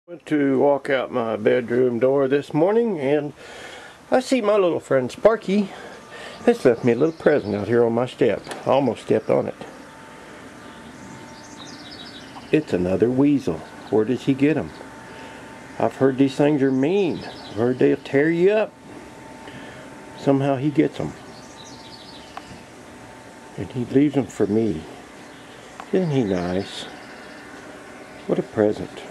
Went to walk out my bedroom door this morning and I see my little friend Sparky has left me a little present out here on my step. I almost stepped on it. It's another weasel. Where does he get them? I've heard these things are mean. I've heard they'll tear you up. Somehow he gets them. And he leaves them for me. Isn't he nice? What a present.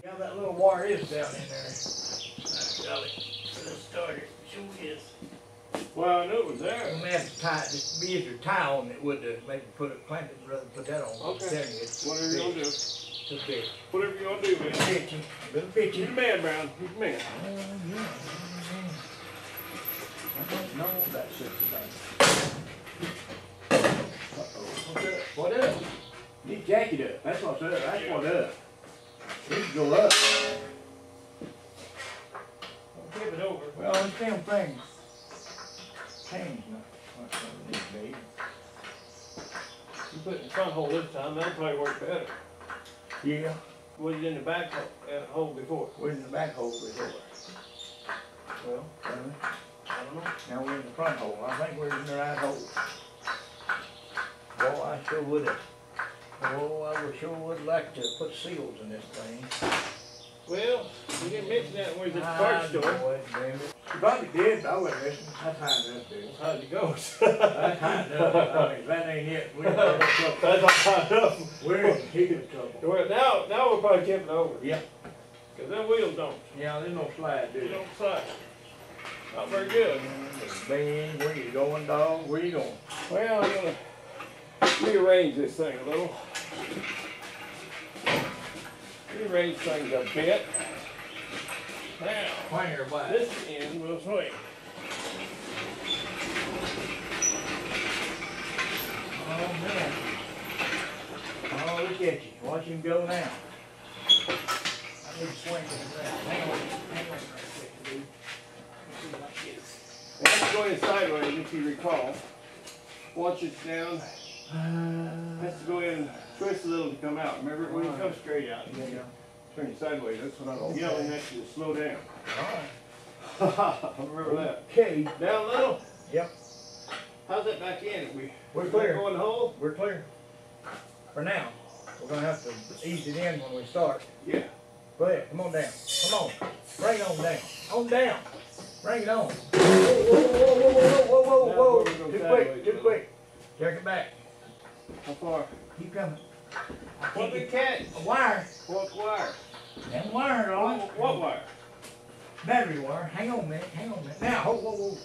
Yeah, that little wire is down in there. Got it. Let's start it. Sure is. Well, I knew it was there. I'm gonna have to tie it. Just be easier to tie on it would maybe put it planted rather than put that on. Okay. Whatever you want to do. Too big. Whatever you want to do, man. Pitchy. Little pitchy. You're the man, Brown. You're the man. Yeah. I don't know that shit today. What's that? What up? You jack it up. That's what's up. That's what's up. It can go up. Don't tip it over. Well, these damn things change not these big. You put it in the front hole this time, that'll probably work better. Yeah. Was it in the back hole before? We're in the back hole before. Well, Uh, I don't know. Now we're in the front hole. I think we're in the right hole. Boy, I sure would have. Oh, I sure would like to put seals in this thing. Well, we didn't mention that when we was at the parts store. Boy, damn it. You probably did, but I wouldn't listen. That's high enough, dude. How'd it go? That's high enough. I mean, that ain't it. We're in trouble. That's not high enough. We're in heaps trouble. Well, now we're probably tipping over. Yeah. Because them wheels don't. Yeah, there's no slide, They dude. don't slide. Not very good. Bang, where you going, dog? Where you going? Well, I'm going to rearrange this thing a little. Rearrange things a bit. Now, Pointer wide. this end will swing. Oh, man. Oh, look at you. Watch him go now. I need to swing it around. Hang on right quick, dude. Let's see like this. It has to go in sideways, if you recall. Once it's down, it has to go in, twist a little to come out. Remember, when you come straight out, you Yeah. turn it sideways. That's what I'm Okay. yelling at you to slow down. All Remember that. right. Okay. Down a little. Yep. How's that back in? If We're clear. Go in the hole? We're clear. For now. We're going to have to ease it in when we start. Yeah. Go ahead. Come on down. Come on. Bring it on down. On down. Bring it on. Whoa, whoa, whoa, whoa, whoa, whoa, Now whoa, we're whoa. gonna Too sideways quick. Too a little. quick. Jerk it back. How far? Keep coming. What the catch? A wire. What wire? That wire, dog. What wire? Battery wire. Hang on a minute. Hang on a minute. Now, whoa, whoa, whoa.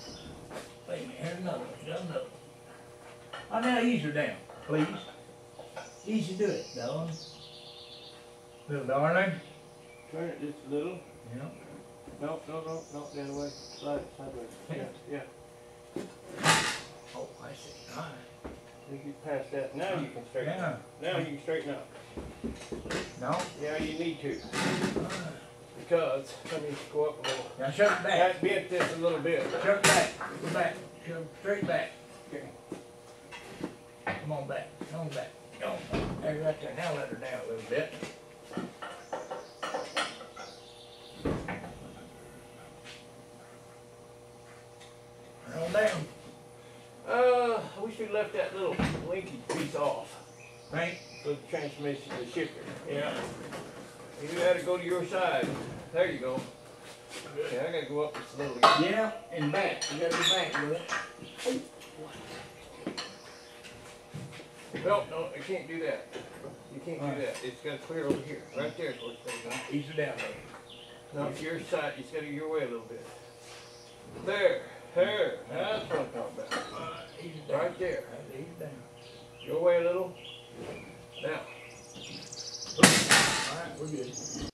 Wait a minute. Here's another one. Here's another one. Oh, now ease her down, please. Easy do it, dog. Little darling. Turn it just a little. Yeah. No, the other way. Slide it sideways. Yeah. Oh, I see. All right. I think you passed that. Now you can straighten Yeah. out. Now you can straighten out. No? Yeah, you need to. All right. Because, let me go up a little. Now shove it back. That bent this a little bit. Shove it back. Go back. Shove straight back. Okay. Come on back. Come on back. Come on. There, right there. Now let her down a little bit. Turn on down. I wish we left that little linkage piece off Right? for the transmission, the shifter. Yeah. You gotta go to your side. There you go. Okay, I gotta go up just a little bit. Yeah, and back. You gotta go back with it. No, I can't do that. You can't do that. It's got to clear over here. Right there is where it's going. Ease it down, No, it's your side. It's got to your way a little bit. There. That's what I'm talking about. down. Your way a little. Now. All right, we're good.